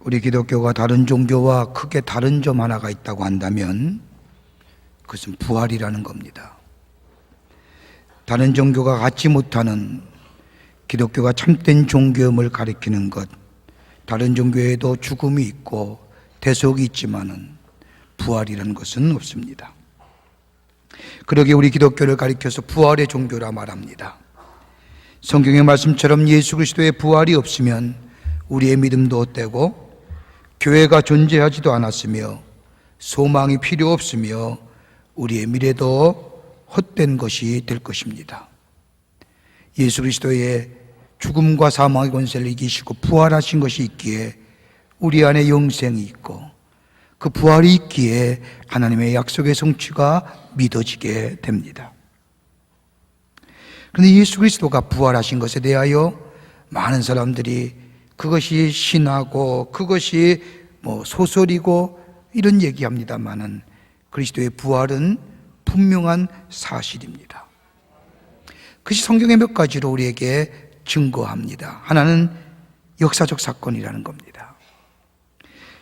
우리 기독교가 다른 종교와 크게 다른 점 하나가 있다고 한다면 그것은 부활이라는 겁니다. 다른 종교가 갖지 못하는 기독교가 참된 종교임을 가리키는 것, 다른 종교에도 죽음이 있고 대속이 있지만은 부활이라는 것은 없습니다. 그러기에 우리 기독교를 가리켜서 부활의 종교라 말합니다. 성경의 말씀처럼 예수 그리스도의 부활이 없으면 우리의 믿음도 헛되고 교회가 존재하지도 않았으며 소망이 필요 없으며 우리의 미래도 헛된 것이 될 것입니다. 예수 그리스도의 죽음과 사망의 권세를 이기시고 부활하신 것이 있기에 우리 안에 영생이 있고 그 부활이 있기에 하나님의 약속의 성취가 믿어지게 됩니다. 그런데 예수 그리스도가 부활하신 것에 대하여 많은 사람들이 그것이 신하고 그것이 소설이고 이런 얘기합니다만은 그리스도의 부활은 분명한 사실입니다. 그것이 성경의 몇 가지로 우리에게 증거합니다. 하나는 역사적 사건이라는 겁니다.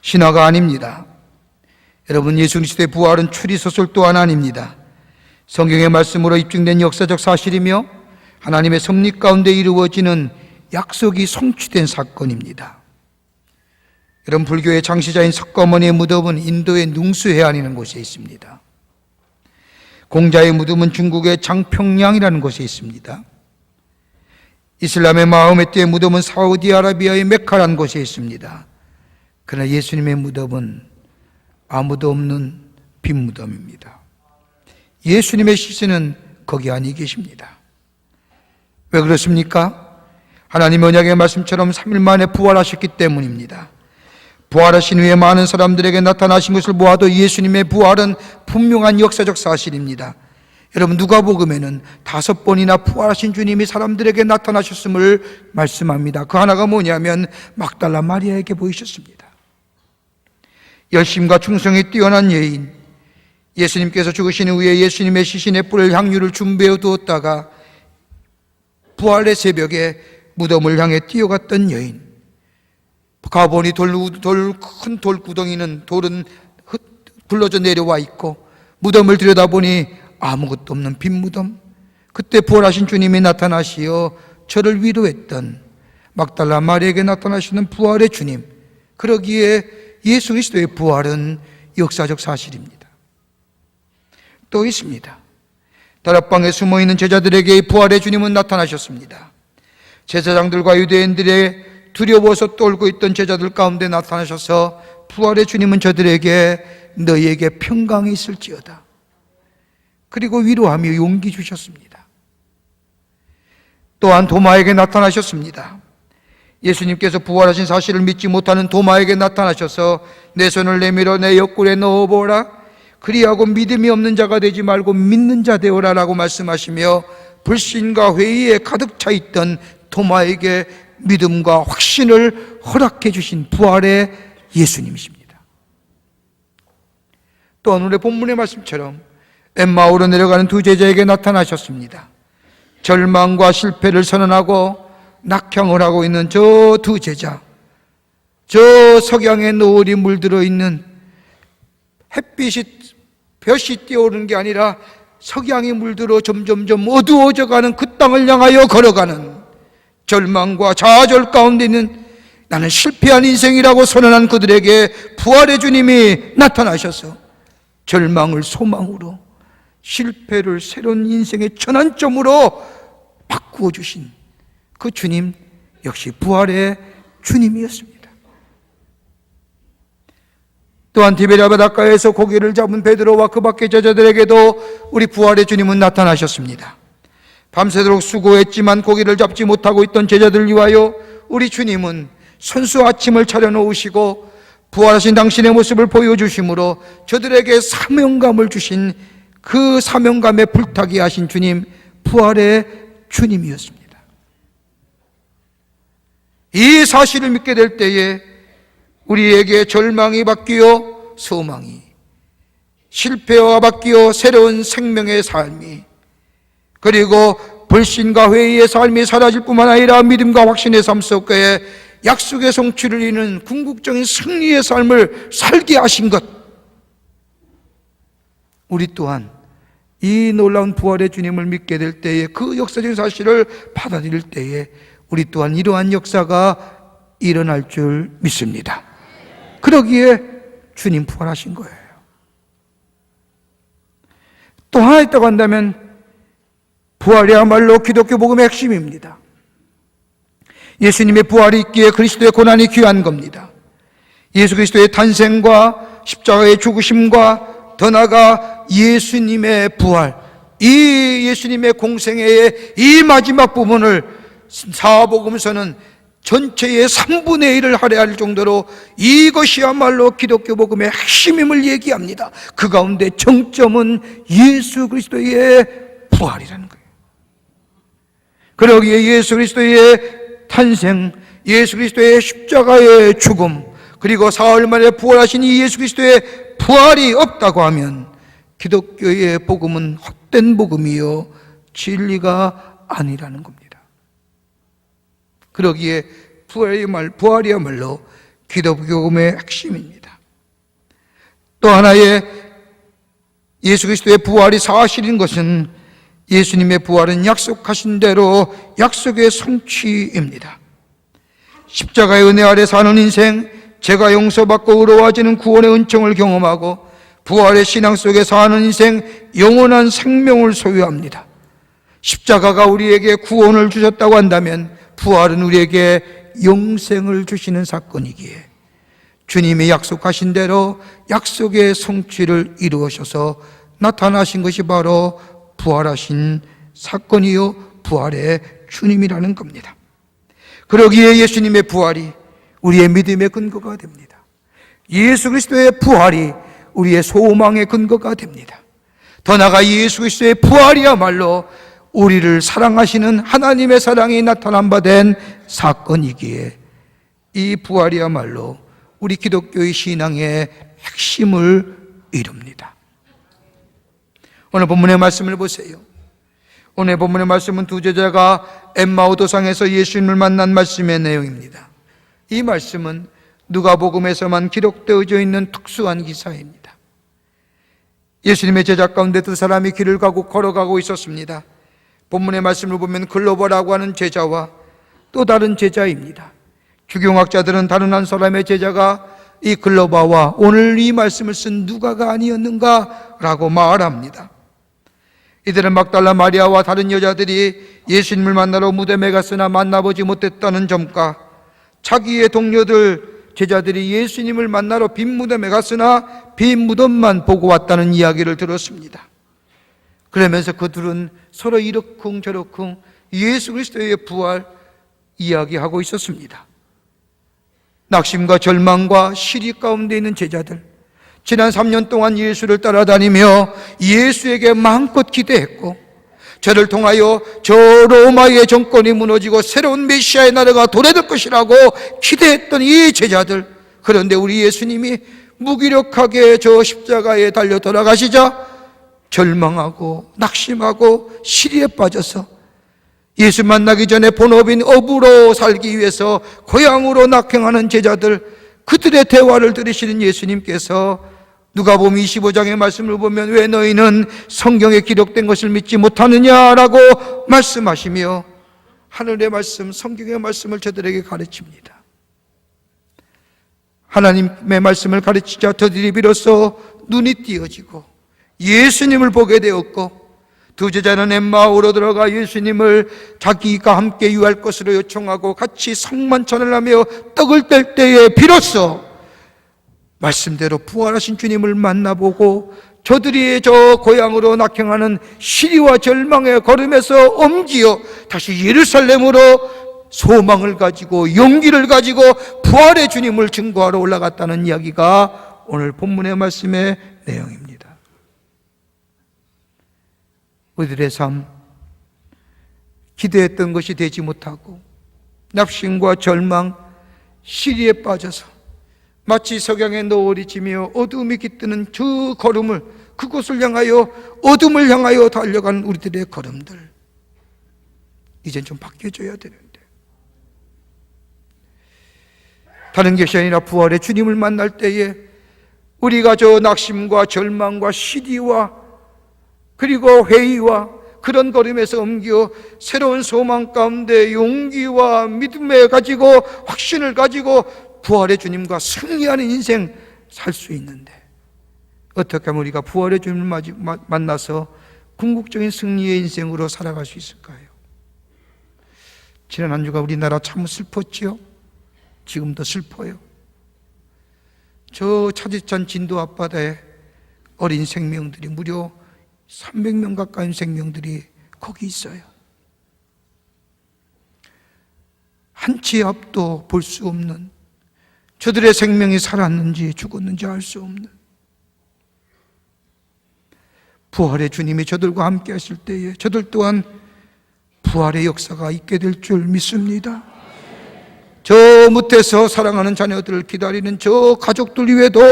신화가 아닙니다. 여러분, 예수 그리스도의 부활은 추리소설 또한 아닙니다. 성경의 말씀으로 입증된 역사적 사실이며 하나님의 섭리 가운데 이루어지는 약속이 성취된 사건입니다. 여러분, 불교의 창시자인 석가모니의 무덤은 인도의 능수해안이라는 곳에 있습니다. 공자의 무덤은 중국의 장평양이라는 곳에 있습니다. 이슬람의 마호메트의 무덤은 사우디아라비아의 메카라는 곳에 있습니다. 그러나 예수님의 무덤은 아무도 없는 빈 무덤입니다. 예수님의 시신은 거기 안에 계십니다. 왜 그렇습니까? 하나님 언약의 말씀처럼 3일 만에 부활하셨기 때문입니다. 부활하신 후에 많은 사람들에게 나타나신 것을 보아도 예수님의 부활은 분명한 역사적 사실입니다. 여러분, 누가복음에는 5번이나 부활하신 주님이 사람들에게 나타나셨음을 말씀합니다. 그 하나가 뭐냐면 막달라 마리아에게 보이셨습니다. 열심과 충성이 뛰어난 여인, 예수님께서 죽으신 후에 예수님의 시신에 뿌릴 향유를 준비해 두었다가 부활의 새벽에 무덤을 향해 뛰어갔던 여인, 가보니 큰 돌구덩이는 돌은 굴러져 내려와 있고 무덤을 들여다보니 아무것도 없는 빈 무덤. 그때 부활하신 주님이 나타나시어 저를 위로했던 막달라 마리아에게 나타나시는 부활의 주님, 그러기에 예수 그리스도의 부활은 역사적 사실입니다. 또 있습니다. 다락방에 숨어있는 제자들에게 부활의 주님은 나타나셨습니다. 제사장들과 유대인들의 두려워서 떨고 있던 제자들 가운데 나타나셔서 부활의 주님은 저들에게 너희에게 평강이 있을지어다, 그리고 위로하며 용기 주셨습니다. 또한 도마에게 나타나셨습니다. 예수님께서 부활하신 사실을 믿지 못하는 도마에게 나타나셔서 내 손을 내밀어 내 옆구리에 넣어보라, 그리하고 믿음이 없는 자가 되지 말고 믿는 자 되어라 라고 말씀하시며 불신과 회의에 가득 차 있던 도마에게 믿음과 확신을 허락해 주신 부활의 예수님이십니다. 또 오늘의 본문의 말씀처럼 엠마오로 내려가는 두 제자에게 나타나셨습니다. 절망과 실패를 선언하고 낙향을 하고 있는 저 두 제자, 저 석양에 노을이 물들어 있는 볕이 뛰어오르는 게 아니라 석양이 물들어 점점점 어두워져가는 그 땅을 향하여 걸어가는 절망과 좌절 가운데 있는 나는 실패한 인생이라고 선언한 그들에게 부활의 주님이 나타나셔서 절망을 소망으로, 실패를 새로운 인생의 전환점으로 바꾸어 주신 그 주님 역시 부활의 주님이었습니다. 또한 디베랴 바닷가에서 고기를 잡은 베드로와 그 밖의 제자들에게도 우리 부활의 주님은 나타나셨습니다. 밤새도록 수고했지만 고기를 잡지 못하고 있던 제자들을 위하여 우리 주님은 손수 아침을 차려놓으시고 부활하신 당신의 모습을 보여주심으로 저들에게 사명감을 주신 그 사명감에 불타게 하신 주님, 부활의 주님이었습니다. 이 사실을 믿게 될 때에 우리에게 절망이 바뀌어 소망이, 실패와 바뀌어 새로운 생명의 삶이, 그리고 불신과 회의의 삶이 사라질 뿐만 아니라 믿음과 확신의 삶 속에 약속의 성취를 이루는 궁극적인 승리의 삶을 살게 하신 것, 우리 또한 이 놀라운 부활의 주님을 믿게 될 때에, 그 역사적인 사실을 받아들일 때에 우리 또한 이러한 역사가 일어날 줄 믿습니다. 그러기에 주님 부활하신 거예요. 또 하나 있다고 한다면 부활이야말로 기독교 복음의 핵심입니다. 예수님의 부활이 있기에 그리스도의 고난이 귀한 겁니다. 예수 그리스도의 탄생과 십자가의 죽으심과 더 나아가 예수님의 부활, 이 예수님의 공생애의 이 마지막 부분을 사복음서는 전체의 3분의 1을 할애할 정도로 이것이야말로 기독교 복음의 핵심임을 얘기합니다. 그 가운데 정점은 예수 그리스도의 부활이라는 거예요. 그러기에 예수 그리스도의 탄생, 예수 그리스도의 십자가의 죽음, 그리고 사흘 만에 부활하신 이 예수 그리스도의 부활이 없다고 하면 기독교의 복음은 헛된 복음이요 진리가 아니라는 겁니다. 그러기에 부활이야말로 기독교 복음의 핵심입니다. 또 하나의 예수 그리스도의 부활이 사실인 것은 예수님의 부활은 약속하신 대로 약속의 성취입니다. 십자가의 은혜 아래 사는 인생, 죄가 용서받고 의로워지는 구원의 은총을 경험하고 부활의 신앙 속에 사는 인생, 영원한 생명을 소유합니다. 십자가가 우리에게 구원을 주셨다고 한다면 부활은 우리에게 영생을 주시는 사건이기에 주님이 약속하신 대로 약속의 성취를 이루어셔서 나타나신 것이 바로 부활하신 사건이요 부활의 주님이라는 겁니다. 그러기에 예수님의 부활이 우리의 믿음의 근거가 됩니다. 예수 그리스도의 부활이 우리의 소망의 근거가 됩니다. 더 나아가 예수 그리스도의 부활이야말로 우리를 사랑하시는 하나님의 사랑이 나타난 바 된 사건이기에 이 부활이야말로 우리 기독교의 신앙의 핵심을 이룹니다. 오늘 본문의 말씀을 보세요. 오늘 본문의 말씀은 두 제자가 엠마오 도상에서 예수님을 만난 말씀의 내용입니다. 이 말씀은 누가복음에서만 기록되어져 있는 특수한 기사입니다. 예수님의 제자 가운데 두 사람이 길을 걸어가고 있었습니다. 본문의 말씀을 보면 글로버라고 하는 제자와 또 다른 제자입니다. 주경학자들은 다른 한 사람의 제자가 이 글로바와 오늘 이 말씀을 쓴 누가가 아니었는가라고 말합니다. 이들은 막달라 마리아와 다른 여자들이 예수님을 만나러 무덤에 갔으나 만나보지 못했다는 점과 자기의 동료들 제자들이 예수님을 만나러 빈 무덤에 갔으나 빈 무덤만 보고 왔다는 이야기를 들었습니다. 그러면서 그들은 서로 이러쿵저러쿵 예수 그리스도의 부활 이야기하고 있었습니다. 낙심과 절망과 시리 가운데 있는 제자들, 지난 3년 동안 예수를 따라다니며 예수에게 마음껏 기대했고 저를 통하여 저 로마의 정권이 무너지고 새로운 메시아의 나라가 도래될 것이라고 기대했던 이 제자들, 그런데 우리 예수님이 무기력하게 저 십자가에 달려 돌아가시자 절망하고 낙심하고 시리에 빠져서 예수 만나기 전에 본업인 어부로 살기 위해서 고향으로 낙행하는 제자들, 그들의 대화를 들으시는 예수님께서 누가복음 25장의 말씀을 보면 왜 너희는 성경에 기록된 것을 믿지 못하느냐라고 말씀하시며 하늘의 말씀, 성경의 말씀을 저들에게 가르칩니다. 하나님의 말씀을 가르치자 저들이 비로소 눈이 띄어지고 예수님을 보게 되었고, 두 제자는 엠마오로 들어가 예수님을 자기가 함께 유할 것으로 요청하고 같이 성만찬을 하며 떡을 뗄 때에 비로소 말씀대로 부활하신 주님을 만나보고 저들이 저 고향으로 낙행하는 시리와 절망의 걸음에서 옮기어 다시 예루살렘으로 소망을 가지고 용기를 가지고 부활의 주님을 증거하러 올라갔다는 이야기가 오늘 본문의 말씀의 내용입니다. 우리들의 삶, 기대했던 것이 되지 못하고 낙심과 절망, 시리에 빠져서 마치 석양의 노을이 지며 어둠이 깃드는 저 걸음을, 그곳을 향하여 어둠을 향하여 달려가는 우리들의 걸음들, 이젠 좀 바뀌어져야 되는데 다른 것이 아니라 부활의 주님을 만날 때에 우리가 저 낙심과 절망과 시디와 그리고 회의와 그런 걸음에서 옮겨 새로운 소망 가운데 용기와 믿음을 가지고 확신을 가지고 부활의 주님과 승리하는 인생 살 수 있는데, 어떻게 하면 우리가 부활의 주님을 만나서 궁극적인 승리의 인생으로 살아갈 수 있을까요? 지난 한 주가 우리나라 참 슬펐지요. 지금도 슬퍼요. 저 차디찬 진도 앞바다에 어린 생명들이 무려 300명 가까운 생명들이 거기 있어요. 한 치 앞도 볼 수 없는, 저들의 생명이 살았는지 죽었는지 알 수 없는, 부활의 주님이 저들과 함께 하실 때에 저들 또한 부활의 역사가 있게 될 줄 믿습니다. 저 못해서 사랑하는 자녀들을 기다리는 저 가족들 위에도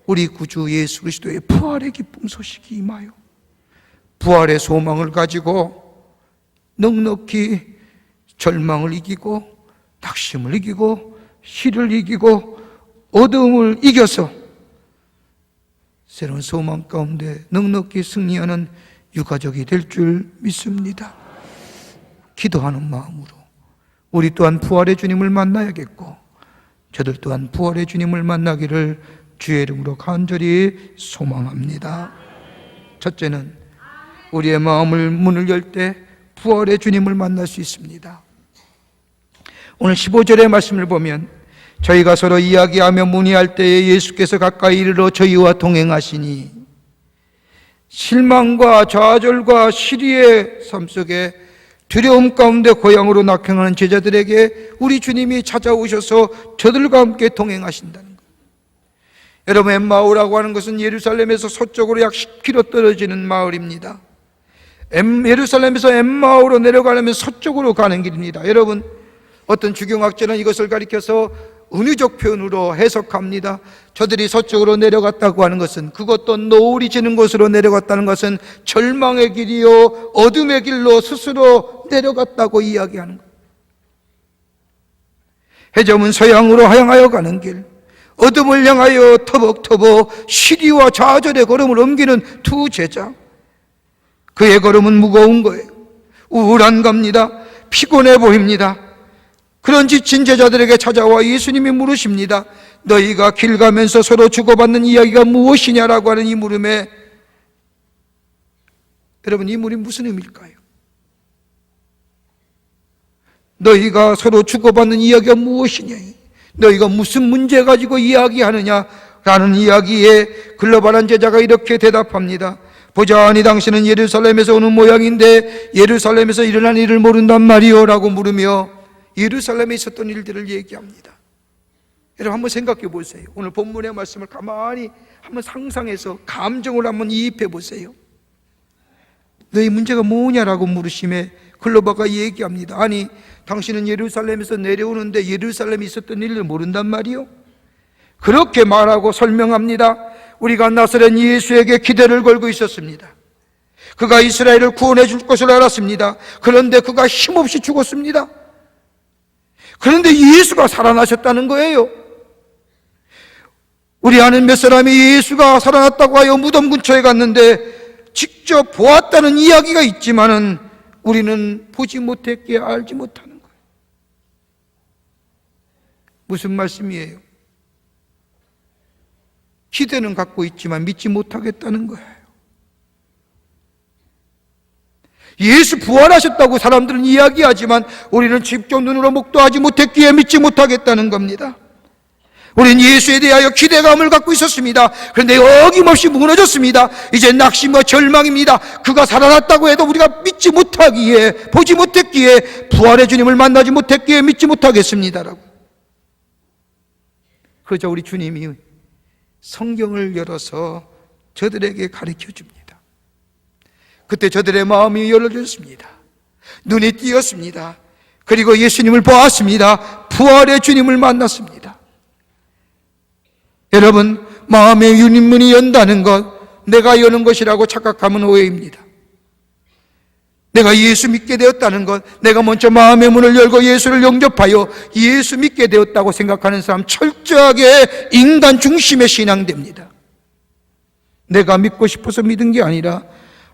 우리 구주 예수 그리스도의 부활의 기쁨 소식이 임하여 부활의 소망을 가지고 넉넉히 절망을 이기고 낙심을 이기고 시를 이기고 어두움을 이겨서 새로운 소망 가운데 넉넉히 승리하는 유가족이 될 줄 믿습니다. 기도하는 마음으로 우리 또한 부활의 주님을 만나야겠고 저들 또한 부활의 주님을 만나기를 주의 이름으로 간절히 소망합니다. 첫째는 우리의 마음을 문을 열 때 부활의 주님을 만날 수 있습니다. 오늘 15절의 말씀을 보면 저희가 서로 이야기하며 문의할 때에 예수께서 가까이 이르러 저희와 동행하시니 실망과 좌절과 시리의 삶 속에 두려움 가운데 고향으로 낙행하는 제자들에게 우리 주님이 찾아오셔서 저들과 함께 동행하신다는 것. 여러분, 엠마오라고 하는 것은 예루살렘에서 서쪽으로 약 10km 떨어지는 마을입니다. 예루살렘에서 엠마오로 내려가려면 서쪽으로 가는 길입니다. 여러분, 어떤 주경학자는 이것을 가리켜서 은유적 표현으로 해석합니다. 저들이 서쪽으로 내려갔다고 하는 것은, 그것도 노을이 지는 곳으로 내려갔다는 것은 절망의 길이요 어둠의 길로 스스로 내려갔다고 이야기하는 것. 해점은 서양으로 향하여 가는 길, 어둠을 향하여 터벅터벅 시리와 좌절의 걸음을 옮기는 두 제자. 그의 걸음은 무거운 거예요. 우울한 겁니다. 피곤해 보입니다. 그런 지친 제자들에게 찾아와 예수님이 물으십니다. 너희가 길 가면서 서로 주고받는 이야기가 무엇이냐라고 하는 이 물음에, 여러분, 이 물음이 무슨 의미일까요? 너희가 서로 주고받는 이야기가 무엇이냐, 너희가 무슨 문제 가지고 이야기하느냐라는 이야기에 글로벌한 제자가 이렇게 대답합니다. 보자하니 당신은 예루살렘에서 오는 모양인데 예루살렘에서 일어난 일을 모른단 말이오 라고 물으며 예루살렘에 있었던 일들을 얘기합니다. 여러분, 한번 생각해 보세요. 오늘 본문의 말씀을 가만히 한번 상상해서 감정을 한번 이입해 보세요. 너희 문제가 뭐냐라고 물으심에 글로바가 얘기합니다. 아니, 당신은 예루살렘에서 내려오는데 예루살렘에 있었던 일을 모른단 말이요? 그렇게 말하고 설명합니다. 우리가 나사렛 예수에게 기대를 걸고 있었습니다. 그가 이스라엘을 구원해 줄 것을 알았습니다. 그런데 그가 힘없이 죽었습니다. 그런데 예수가 살아나셨다는 거예요. 우리 아는 몇 사람이 예수가 살아났다고 하여 무덤 근처에 갔는데 직접 보았다는 이야기가 있지만은 우리는 보지 못했기에 알지 못하는 거예요. 무슨 말씀이에요? 기대는 갖고 있지만 믿지 못하겠다는 거예요. 예수 부활하셨다고 사람들은 이야기하지만 우리는 직접 눈으로 목도하지 못했기에 믿지 못하겠다는 겁니다. 우리는 예수에 대하여 기대감을 갖고 있었습니다. 그런데 어김없이 무너졌습니다. 이제 낙심과 절망입니다. 그가 살아났다고 해도 우리가 믿지 못하기에, 보지 못했기에, 부활의 주님을 만나지 못했기에 믿지 못하겠습니다라고. 그러자 우리 주님이 성경을 열어서 저들에게 가르쳐 줍니다. 그때 저들의 마음이 열어졌습니다. 눈이 띄었습니다. 그리고 예수님을 보았습니다. 부활의 주님을 만났습니다. 여러분, 마음의 문이 연다는 것, 내가 여는 것이라고 착각하면 오해입니다. 내가 예수 믿게 되었다는 것, 내가 먼저 마음의 문을 열고 예수를 영접하여 예수 믿게 되었다고 생각하는 사람, 철저하게 인간 중심의 신앙됩니다. 내가 믿고 싶어서 믿은 게 아니라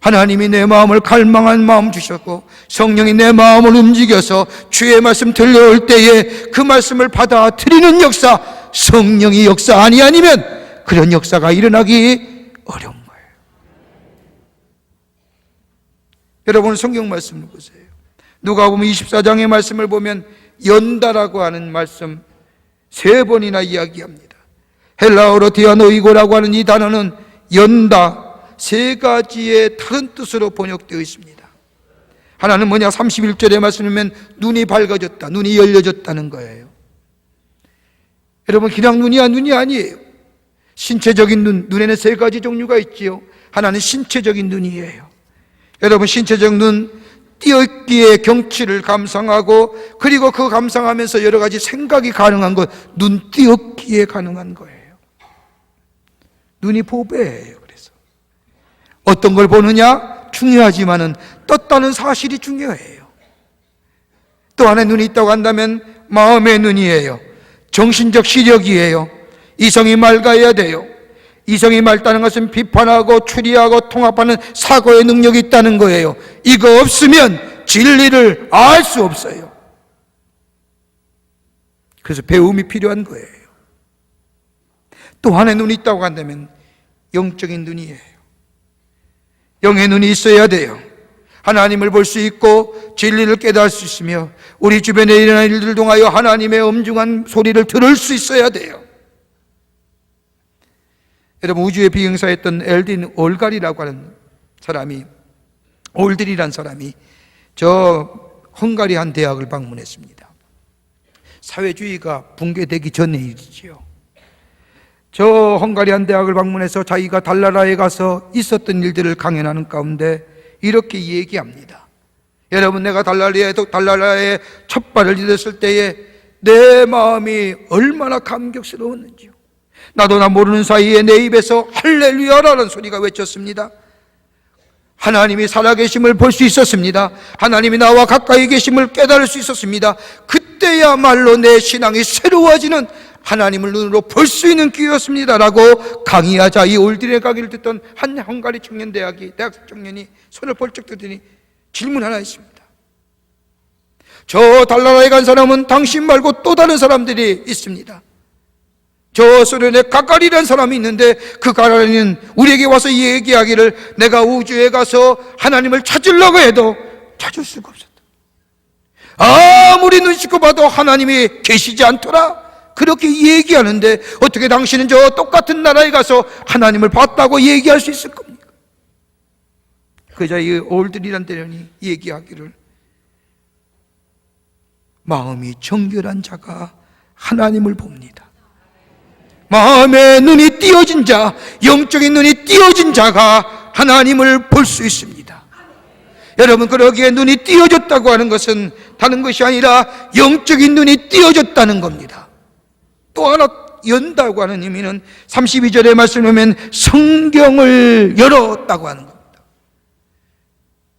하나님이 내 마음을 갈망한 마음 주셨고 성령이 내 마음을 움직여서 주의 말씀 들려올 때에 그 말씀을 받아들이는 역사, 성령이 역사 아니면 그런 역사가 일어나기 어려운 거예요. 여러분 성경 말씀을 보세요. 누가복음 24장의 말씀을 보면 연다라고 하는 말씀 3번이나 이야기합니다. 헬라어로 디아노이고라고 하는 이 단어는 연다, 3가지의 다른 뜻으로 번역되어 있습니다. 하나는 뭐냐, 31절의 말씀을 보면 눈이 밝아졌다, 눈이 열려졌다는 거예요. 여러분 그냥 눈이 아니에요. 신체적인 눈, 눈에는 3가지 종류가 있지요. 하나는 신체적인 눈이에요. 여러분 신체적 눈, 띄어있기에 경치를 감상하고 그리고 그 감상하면서 여러 가지 생각이 가능한 것, 눈 띄었기에 가능한 거예요. 눈이 보배예요. 그래서 어떤 걸 보느냐 중요하지만은 떴다는 사실이 중요해요. 또 하나의 눈이 있다고 한다면 마음의 눈이에요. 정신적 시력이에요. 이성이 맑아야 돼요. 이성이 맑다는 것은 비판하고 추리하고 통합하는 사고의 능력이 있다는 거예요. 이거 없으면 진리를 알 수 없어요. 그래서 배움이 필요한 거예요. 또 하나의 눈이 있다고 한다면 영적인 눈이에요. 영의 눈이 있어야 돼요. 하나님을 볼 수 있고 진리를 깨달을 수 있으며 우리 주변에 일어나는 일들을 통하여 하나님의 엄중한 소리를 들을 수 있어야 돼요. 여러분 우주에 비행사했던 엘딘 올갈이라고 하는 사람이, 올드리란 사람이 저 헝가리 한 대학을 방문했습니다. 사회주의가 붕괴되기 전의 일이지요. 저 헝가리 한 대학을 방문해서 자기가 달나라에 가서 있었던 일들을 강연하는 가운데 이렇게 얘기합니다. 여러분 내가 달나라에 첫 발을 디뎠을 때에 내 마음이 얼마나 감격스러웠는지요. 나도 나 모르는 사이에 내 입에서 할렐루야라는 소리가 외쳤습니다. 하나님이 살아계심을 볼 수 있었습니다. 하나님이 나와 가까이 계심을 깨달을 수 있었습니다. 그때야말로 내 신앙이 새로워지는, 하나님을 눈으로 볼 수 있는 기회였습니다 라고 강의하자 이 올드리의 강의를 듣던 한 헝가리 대학 청년이 손을 벌쩍 들더니 질문 하나 있습니다. 저 달나라에 간 사람은 당신 말고 또 다른 사람들이 있습니다. 저 소련에 가가리라는 사람이 있는데 그 가가리는 우리에게 와서 얘기하기를 내가 우주에 가서 하나님을 찾으려고 해도 찾을 수가 없었다. 아무리 눈 씻고 봐도 하나님이 계시지 않더라. 그렇게 얘기하는데 어떻게 당신은 저 똑같은 나라에 가서 하나님을 봤다고 얘기할 수 있을 겁니까? 그자 이 올드리란 대련이 얘기하기를 마음이 정결한 자가 하나님을 봅니다. 마음의 눈이 띄어진 자, 영적인 눈이 띄어진 자가 하나님을 볼 수 있습니다. 여러분 그러기에 눈이 띄어졌다고 하는 것은 다른 것이 아니라 영적인 눈이 띄어졌다는 겁니다. 또 하나 연다고 하는 의미는 32절의 말씀을 보면 성경을 열었다고 하는 겁니다.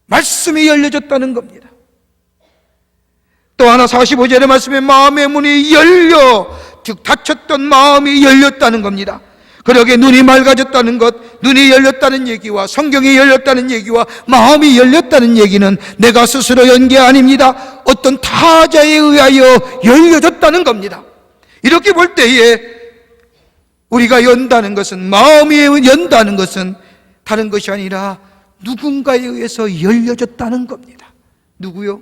말씀이 열려졌다는 겁니다. 또 하나 45절의 말씀에 마음의 문이 열려, 즉 닫혔던 마음이 열렸다는 겁니다. 그러기에 눈이 맑아졌다는 것, 눈이 열렸다는 얘기와 성경이 열렸다는 얘기와 마음이 열렸다는 얘기는 내가 스스로 연 게 아닙니다. 어떤 타자에 의하여 열려졌다는 겁니다. 이렇게 볼 때에 우리가 연다는 것은, 마음이 연다는 것은 다른 것이 아니라 누군가에 의해서 열려졌다는 겁니다. 누구요?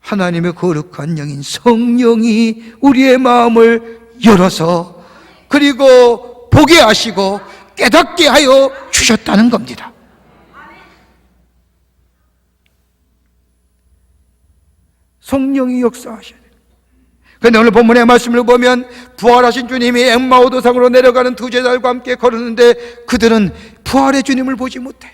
하나님의 거룩한 영인 성령이 우리의 마음을 열어서 그리고 보게 하시고 깨닫게 하여 주셨다는 겁니다. 성령이 역사하셔야 돼요. 그런데 오늘 본문의 말씀을 보면 부활하신 주님이 엠마오 도상으로 내려가는 두 제자들과 함께 걸었는데 그들은 부활의 주님을 보지 못해요.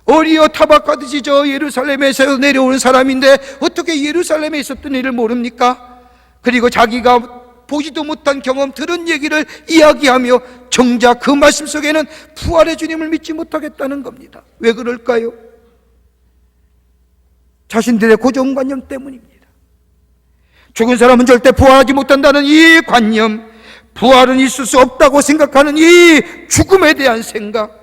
어리어 타박하듯이 저 예루살렘에서 내려오는 사람인데 어떻게 예루살렘에 있었던 일을 모릅니까? 그리고 자기가 보지도 못한 경험, 들은 얘기를 이야기하며 정작 그 말씀 속에는 부활의 주님을 믿지 못하겠다는 겁니다. 왜 그럴까요? 자신들의 고정관념 때문입니다. 죽은 사람은 절대 부활하지 못한다는 이 관념, 부활은 있을 수 없다고 생각하는 이 죽음에 대한 생각,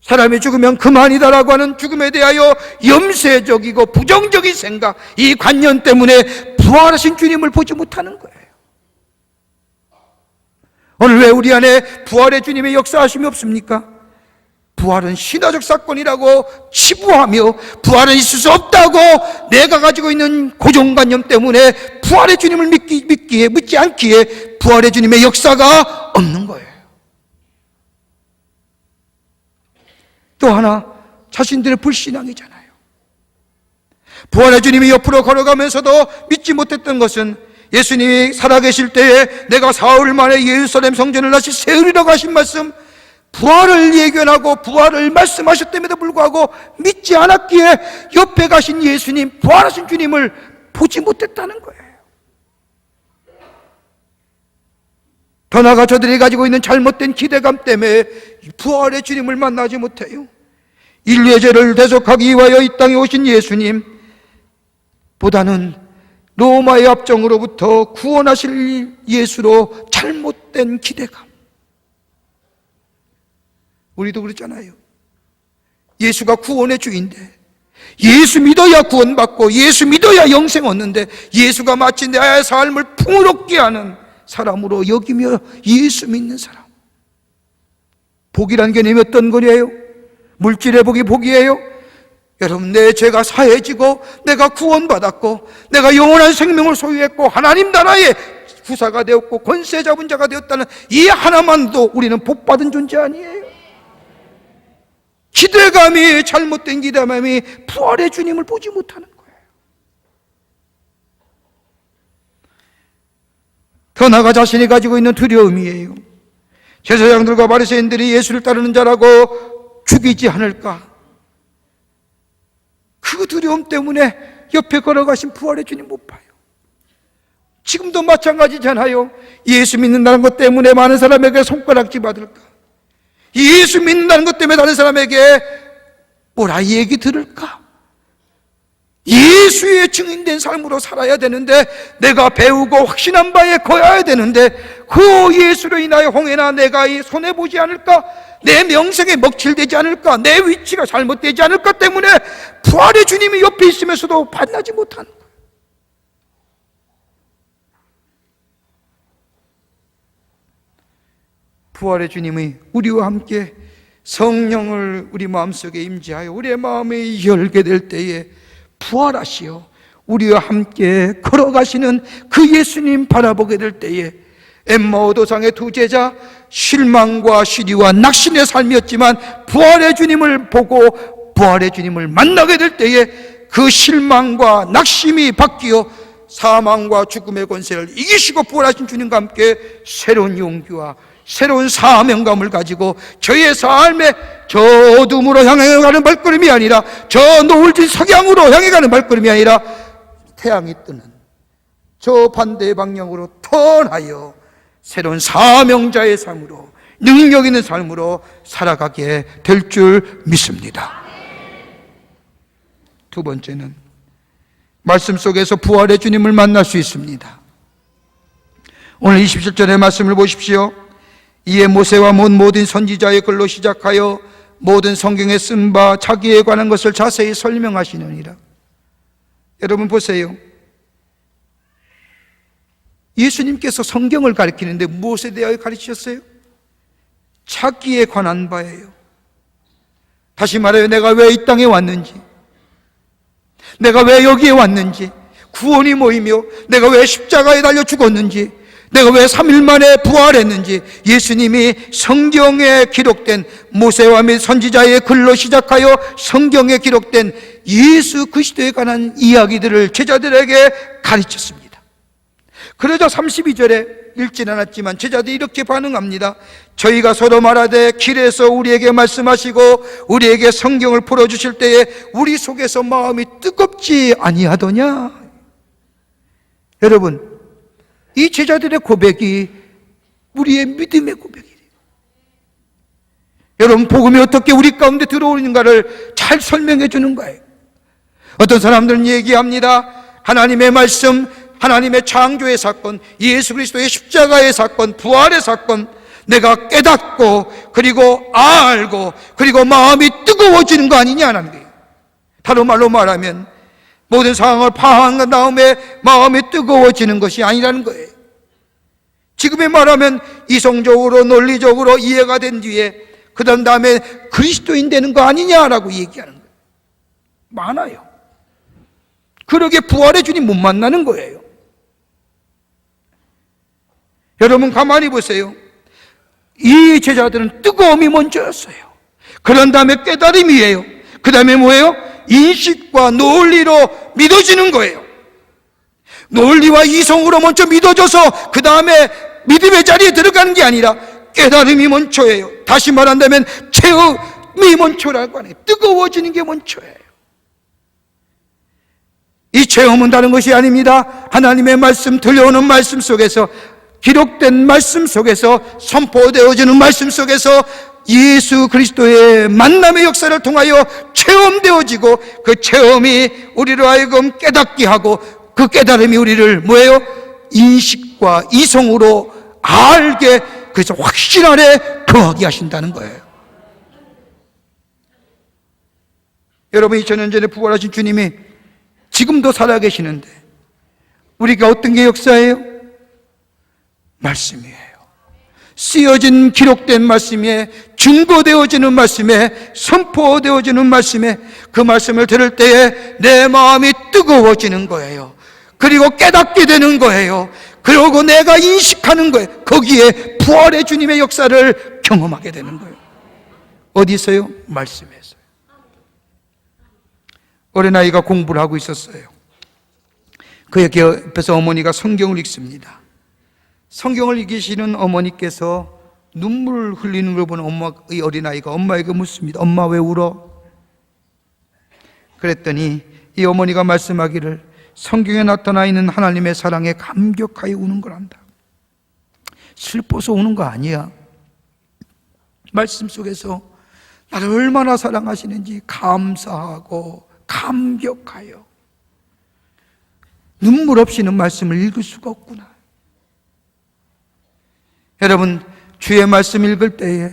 사람이 죽으면 그만이다라고 하는 죽음에 대하여 염세적이고 부정적인 생각, 이 관념 때문에 부활하신 주님을 보지 못하는 거예요. 오늘 왜 우리 안에 부활의 주님의 역사하심이 없습니까? 부활은 신화적 사건이라고 치부하며 부활은 있을 수 없다고 내가 가지고 있는 고정관념 때문에 부활의 주님을 믿지 않기에 부활의 주님의 역사가 없는 거예요. 또 하나, 자신들의 불신앙이잖아요. 부활의 주님이 옆으로 걸어가면서도 믿지 못했던 것은 예수님이 살아계실 때에 내가 사흘 만에 예루살렘 성전을 다시 세우리라고 하신 말씀, 부활을 예견하고 부활을 말씀하셨음에도 불구하고 믿지 않았기에 옆에 가신 예수님, 부활하신 주님을 보지 못했다는 거예요. 더 나아가 저들이 가지고 있는 잘못된 기대감 때문에 부활의 주님을 만나지 못해요. 인류의 죄를 대속하기 위하여 이 땅에 오신 예수님 보다는 로마의 압정으로부터 구원하실 예수로 잘못된 기대감. 우리도 그렇잖아요. 예수가 구원의 주인데, 예수 믿어야 구원받고 예수 믿어야 영생 얻는데, 예수가 마치 나의 삶을 풍요롭게 하는 사람으로 여기며 예수 믿는 사람. 복이란 개념이 어떤 거예요? 물질의 복이 복이에요? 여러분, 내 죄가 사해지고 내가 구원받았고 내가 영원한 생명을 소유했고 하나님 나라의 후사가 되었고 권세 잡은 자가 되었다는 이 하나만도 우리는 복받은 존재 아니에요? 기대감이, 잘못된 기대감이 부활의 주님을 보지 못하는 거예요. 더 나아가 자신이 가지고 있는 두려움이에요. 제사장들과 바리새인들이 예수를 따르는 자라고 죽이지 않을까, 그 두려움 때문에 옆에 걸어가신 부활의 주님 못 봐요. 지금도 마찬가지잖아요. 예수 믿는다는 것 때문에 많은 사람에게 손가락질 받을까, 예수 믿는다는 것 때문에 다른 사람에게 뭐라 얘기 들을까, 예수의 증인된 삶으로 살아야 되는데, 내가 배우고 확신한 바에 거해야 되는데, 그 예수로 인하여 홍해나 내가 손해보지 않을까, 내 명성에 먹칠되지 않을까, 내 위치가 잘못되지 않을까 때문에 부활의 주님이 옆에 있으면서도 만나지 못하는 거예요. 부활의 주님이 우리와 함께 성령을 우리 마음속에 임재하여 우리의 마음이 열게 될 때에 부활하시어 우리와 함께 걸어가시는 그 예수님 바라보게 될 때에, 엠마오 도상의 두 제자, 실망과 시리와 낙심의 삶이었지만 부활의 주님을 보고 부활의 주님을 만나게 될 때에 그 실망과 낙심이 바뀌어 사망과 죽음의 권세를 이기시고 부활하신 주님과 함께 새로운 용기와 새로운 사명감을 가지고 저의 삶에 저 어둠으로 향해 가는 발걸음이 아니라, 저 노을진 석양으로 향해 가는 발걸음이 아니라, 태양이 뜨는 저 반대의 방향으로 턴하여 새로운 사명자의 삶으로, 능력 있는 삶으로 살아가게 될 줄 믿습니다. 두 번째는 말씀 속에서 부활의 주님을 만날 수 있습니다. 오늘 27절의 말씀을 보십시오. 이에 모세와 모든 선지자의 글로 시작하여 모든 성경에 쓴 바 자기에 관한 것을 자세히 설명하시느니라. 여러분 보세요. 예수님께서 성경을 가르치는데 무엇에 대하여 가르치셨어요? 자기에 관한 바예요. 다시 말해요, 내가 왜 이 땅에 왔는지, 내가 왜 여기에 왔는지, 구원이 뭐이며 내가 왜 십자가에 달려 죽었는지, 내가 왜 3일 만에 부활했는지, 예수님이 성경에 기록된 모세와 및 선지자의 글로 시작하여 성경에 기록된 예수 그리스도에 관한 이야기들을 제자들에게 가르쳤습니다. 그러자 32절에 읽진 않았지만 제자들이 이렇게 반응합니다. 저희가 서로 말하되 길에서 우리에게 말씀하시고 우리에게 성경을 풀어주실 때에 우리 속에서 마음이 뜨겁지 아니하더냐. 여러분, 이 제자들의 고백이 우리의 믿음의 고백이에요. 여러분, 복음이 어떻게 우리 가운데 들어오는가를 잘 설명해 주는 거예요. 어떤 사람들은 얘기합니다. 하나님의 말씀, 하나님의 창조의 사건, 예수 그리스도의 십자가의 사건, 부활의 사건, 내가 깨닫고 그리고 알고 그리고 마음이 뜨거워지는 거 아니냐는 거예요. 다른 말로 말하면 모든 상황을 파악한 다음에 마음이 뜨거워지는 것이 아니라는 거예요. 지금의 말하면 이성적으로 논리적으로 이해가 된 뒤에 그 다음에 그리스도인 되는 거 아니냐라고 얘기하는 거예요. 많아요. 그러게 부활의 주님 못 만나는 거예요. 여러분 가만히 보세요. 이 제자들은 뜨거움이 먼저였어요. 그런 다음에 깨달음이에요. 그 다음에 뭐예요? 인식과 논리로 믿어지는 거예요. 논리와 이성으로 먼저 믿어져서 그 다음에 믿음의 자리에 들어가는 게 아니라 깨달음이 먼저예요. 다시 말한다면 체험이 먼저라고 하네요. 뜨거워지는 게 먼저예요. 이 체험은 다른 것이 아닙니다. 하나님의 말씀, 들려오는 말씀 속에서, 기록된 말씀 속에서, 선포되어지는 말씀 속에서 예수 그리스도의 만남의 역사를 통하여 체험되어지고, 그 체험이 우리로 하여금 깨닫게 하고, 그 깨달음이 우리를 뭐예요? 인식과 이성으로 알게, 그래서 확신하게 거하게 하신다는 거예요. 여러분, 2000년 전에 부활하신 주님이 지금도 살아계시는데 우리가 어떤 게 역사예요? 말씀이에요. 쓰여진, 기록된 말씀에, 증거되어지는 말씀에, 선포되어지는 말씀에, 그 말씀을 들을 때에 내 마음이 뜨거워지는 거예요. 그리고 깨닫게 되는 거예요. 그리고 내가 인식하는 거예요. 거기에 부활의 주님의 역사를 경험하게 되는 거예요. 어디서요? 말씀에서요. 어린아이가 공부를 하고 있었어요. 그의 옆에서 어머니가 성경을 읽습니다. 성경을 읽으시는 어머니께서 눈물을 흘리는 걸 보는 이 어린아이가 엄마에게 묻습니다. 엄마 왜 울어? 그랬더니 이 어머니가 말씀하기를 성경에 나타나 있는 하나님의 사랑에 감격하여 우는 거란다. 슬퍼서 우는 거 아니야. 말씀 속에서 나를 얼마나 사랑하시는지 감사하고 감격하여 눈물 없이는 말씀을 읽을 수가 없구나. 여러분, 주의 말씀 읽을 때에,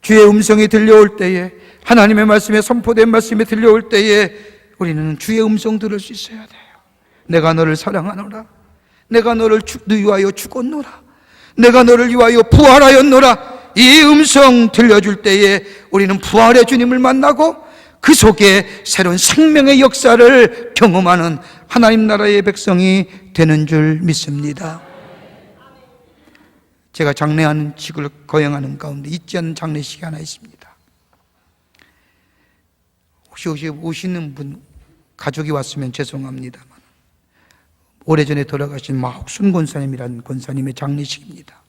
주의 음성이 들려올 때에, 하나님의 말씀에 선포된 말씀이 들려올 때에 우리는 주의 음성 들을 수 있어야 돼요. 내가 너를 사랑하노라. 내가 너를 위하여 죽었노라. 내가 너를 위하여 부활하였노라. 이 음성 들려줄 때에 우리는 부활의 주님을 만나고 그 속에 새로운 생명의 역사를 경험하는 하나님 나라의 백성이 되는 줄 믿습니다. 제가 장례하는 직을 거행하는 가운데 잊지 않는 장례식이 하나 있습니다. 혹시 오시는 분 가족이 왔으면 죄송합니다만 오래전에 돌아가신 마옥순 권사님이라는 권사님의 장례식입니다.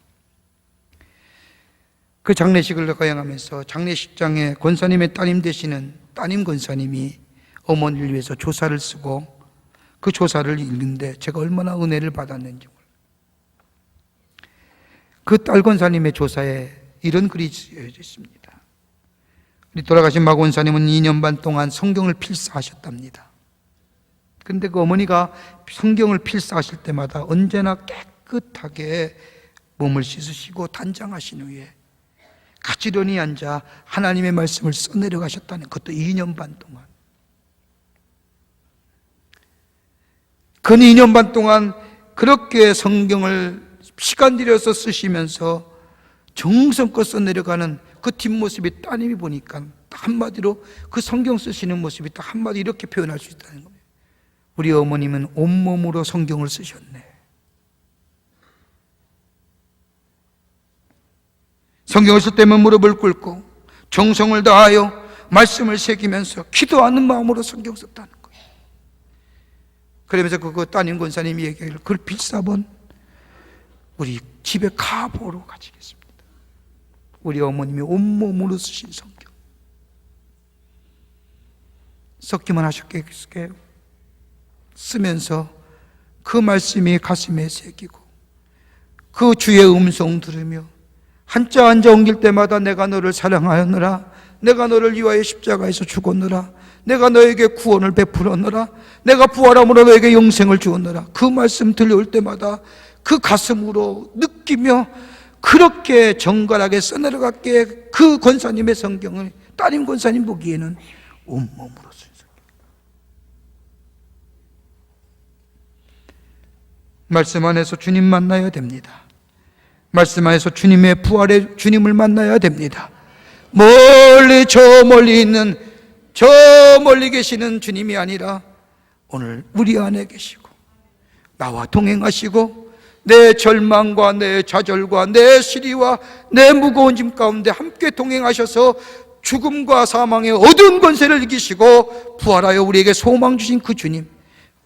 그 장례식을 거행하면서 장례식장에 권사님의 따님 되시는 따님 권사님이 어머니를 위해서 조사를 쓰고 그 조사를 읽는데 제가 얼마나 은혜를 받았는지. 그 딸 권사님의 조사에 이런 글이 쓰여져 있습니다. 우리 돌아가신 마 권사님은 2년 반 동안 성경을 필사하셨답니다. 그런데 그 어머니가 성경을 필사하실 때마다 언제나 깨끗하게 몸을 씻으시고 단장하신 후에 가지런히 앉아 하나님의 말씀을 써내려가셨다는 것도 2년 반 동안. 그 2년 반 동안 그렇게 성경을 시간 들여서 쓰시면서 정성껏 써내려가는 그 뒷모습이 따님이 보니까 한마디로 그 성경 쓰시는 모습이 딱 한마디 이렇게 표현할 수 있다는 겁니다. 우리 어머님은 온몸으로 성경을 쓰셨네. 성경을 쓸 때면 무릎을 꿇고 정성을 다하여 말씀을 새기면서 기도하는 마음으로 성경 썼다는 거예요. 그러면서 그 따님 권사님이 얘기하기를 그걸 필사본 우리 집에 가보로 가지겠습니다. 우리 어머님이 온몸으로 쓰신 성경 썼기만 하셨겠어요. 쓰면서 그 말씀이 가슴에 새기고 그 주의 음성 들으며 한자 한자 옮길 때마다 내가 너를 사랑하였노라, 내가 너를 위하여 십자가에서 죽었노라, 내가 너에게 구원을 베풀었노라, 내가 부활함으로 너에게 영생을 주었노라. 그 말씀 들려올 때마다 그 가슴으로 느끼며 그렇게 정갈하게 써내려갔기에 그 권사님의 성경을 따님 권사님 보기에는 온몸으로 쓴 성경. 말씀 안에서 주님 만나야 됩니다. 말씀 안에서 주님의 부활의 주님을 만나야 됩니다. 멀리 저 멀리 있는 저 멀리 계시는 주님이 아니라 오늘 우리 안에 계시고 나와 동행하시고 내 절망과 내 좌절과 내 시리와 내 무거운 짐 가운데 함께 동행하셔서 죽음과 사망의 어두운 권세를 이기시고 부활하여 우리에게 소망 주신 그 주님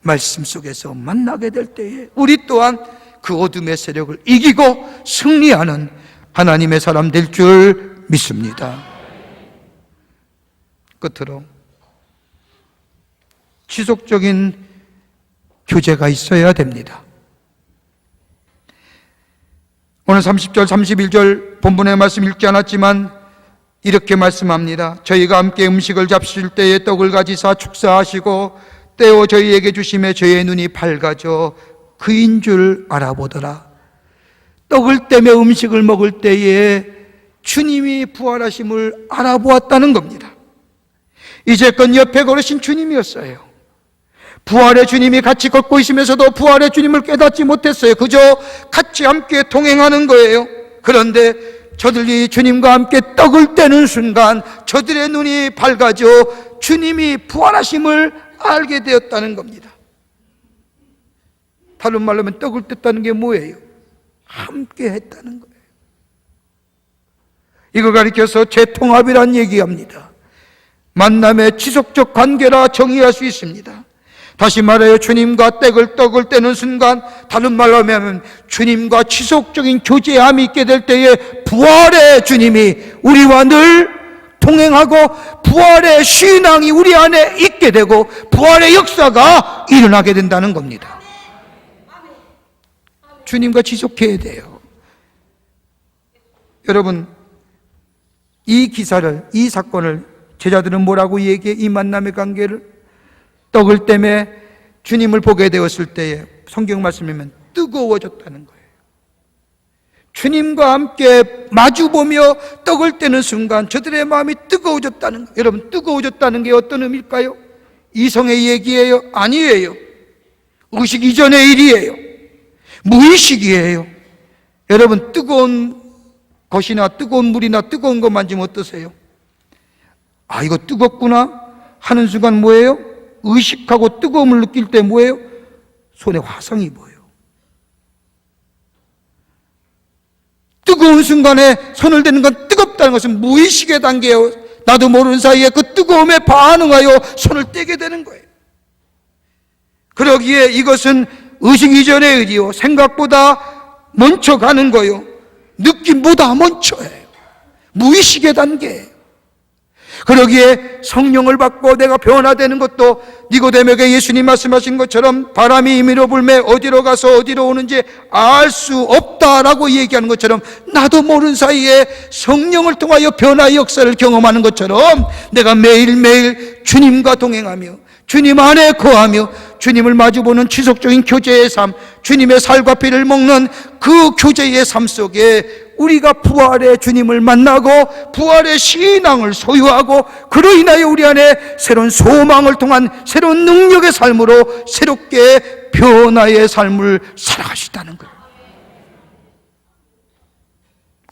말씀 속에서 만나게 될 때에 우리 또한 그 어둠의 세력을 이기고 승리하는 하나님의 사람 될 줄 믿습니다. 끝으로 지속적인 교제가 있어야 됩니다. 오늘 30절 31절 본문의 말씀 읽지 않았지만 이렇게 말씀합니다. 저희가 함께 음식을 잡수실 때에 떡을 가지사 축사하시고 떼어 저희에게 주심에 저희의 눈이 밝아져 그인 줄 알아보더라. 떡을 떼며 음식을 먹을 때에 주님이 부활하심을 알아보았다는 겁니다. 이제껏 옆에 걸으신 주님이었어요. 부활의 주님이 같이 걷고 있으면서도 부활의 주님을 깨닫지 못했어요. 그저 같이 함께 동행하는 거예요. 그런데 저들이 주님과 함께 떡을 떼는 순간 저들의 눈이 밝아져 주님이 부활하심을 알게 되었다는 겁니다. 다른 말로 하면 떡을 뗐다는 게 뭐예요? 함께 했다는 거예요. 이걸 가리켜서 재통합이란 얘기합니다. 만남의 지속적 관계라 정의할 수 있습니다. 다시 말해요, 주님과 떡을 떼는 순간, 다른 말로 하면 주님과 지속적인 교제함이 있게 될 때에 부활의 주님이 우리와 늘 동행하고 부활의 신앙이 우리 안에 있게 되고 부활의 역사가 일어나게 된다는 겁니다. 주님과 지속해야 돼요. 여러분, 이 기사를, 이 사건을 제자들은 뭐라고 얘기해? 이 만남의 관계를 떡을 떼매 주님을 보게 되었을 때에 성경 말씀이면 뜨거워졌다는 거예요. 주님과 함께 마주보며 떡을 떼는 순간 저들의 마음이 뜨거워졌다는 거예요. 여러분, 뜨거워졌다는 게 어떤 의미일까요? 이성의 얘기예요? 아니에요. 의식 이전의 일이에요. 무의식이에요. 여러분, 뜨거운 것이나 뜨거운 물이나 뜨거운 거 만지면 어떠세요? 아, 이거 뜨겁구나 하는 순간 뭐예요? 의식하고 뜨거움을 느낄 때 뭐예요? 손에 화상이 보여요. 뜨거운 순간에 손을 대는 건 뜨겁다는 것은 무의식의 단계예요. 나도 모르는 사이에 그 뜨거움에 반응하여 손을 떼게 되는 거예요. 그러기에 이것은 의식 이전의 일이요, 생각보다 먼저 가는 거요, 느낌보다 먼저예요. 무의식의 단계예요. 그러기에 성령을 받고 내가 변화되는 것도 니고데모에게 예수님 말씀하신 것처럼 바람이 임의로 불매 어디로 가서 어디로 오는지 알 수 없다라고 얘기하는 것처럼 나도 모르는 사이에 성령을 통하여 변화의 역사를 경험하는 것처럼 내가 매일매일 주님과 동행하며 주님 안에 거하며 주님을 마주보는 지속적인 교제의 삶, 주님의 살과 피를 먹는 그 교제의 삶 속에 우리가 부활의 주님을 만나고 부활의 신앙을 소유하고 그로 인하여 우리 안에 새로운 소망을 통한 새로운 능력의 삶으로 새롭게 변화의 삶을 살아가시다는 거예요.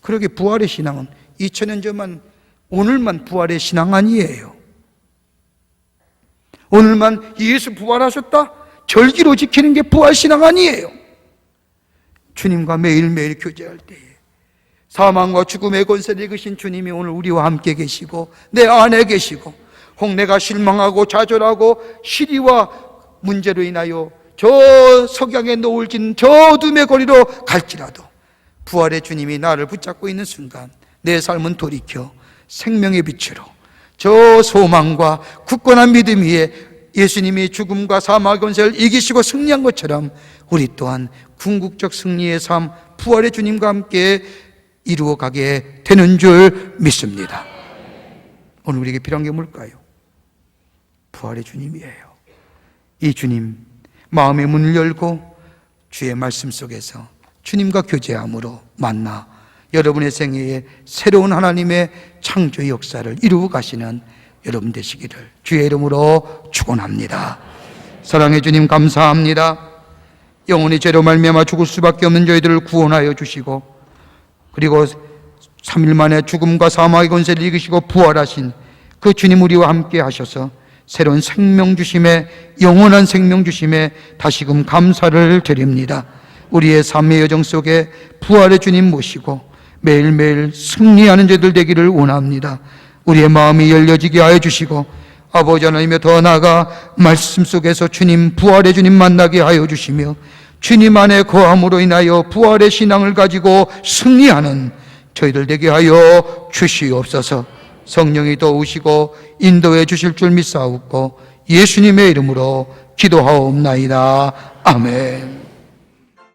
그러게 부활의 신앙은 2000년 전만 오늘만 부활의 신앙 아니에요. 오늘만 예수 부활하셨다 절기로 지키는 게 부활 신앙 아니에요. 주님과 매일매일 교제할 때에 사망과 죽음의 권세를 이기신 주님이 오늘 우리와 함께 계시고 내 안에 계시고 혹 내가 실망하고 좌절하고 시리와 문제로 인하여 저 석양에 노을 진 저 어둠의 거리로 갈지라도 부활의 주님이 나를 붙잡고 있는 순간 내 삶은 돌이켜 생명의 빛으로 저 소망과 굳건한 믿음 위에 예수님이 죽음과 사망의 권세를 이기시고 승리한 것처럼 우리 또한 궁극적 승리의 삶, 부활의 주님과 함께 이루어가게 되는 줄 믿습니다. 오늘 우리에게 필요한 게 뭘까요? 부활의 주님이에요. 이 주님, 마음의 문을 열고 주의 말씀 속에서 주님과 교제함으로 만나 여러분의 생애에 새로운 하나님의 창조의 역사를 이루어 가시는 여러분 되시기를 주의 이름으로 축원합니다. 사랑의 주님, 감사합니다. 영원히 죄로 말미암아 죽을 수밖에 없는 저희들을 구원하여 주시고, 그리고 3일 만에 죽음과 사망의 권세를 이기시고 부활하신 그 주님 우리와 함께 하셔서 새로운 생명 주심에, 영원한 생명 주심에 다시금 감사를 드립니다. 우리의 삶의 여정 속에 부활의 주님 모시고 매일매일 승리하는 저들 되기를 원합니다. 우리의 마음이 열려지게 하여 주시고, 아버지 하나님의 더 나아가 말씀 속에서 주님, 부활의 주님 만나게 하여 주시며, 주님 안에 거함으로 인하여 부활의 신앙을 가지고 승리하는 저희들 되게 하여 주시옵소서. 성령이 도우시고 인도해 주실 줄 믿사옵고 예수님의 이름으로 기도하옵나이다. 아멘.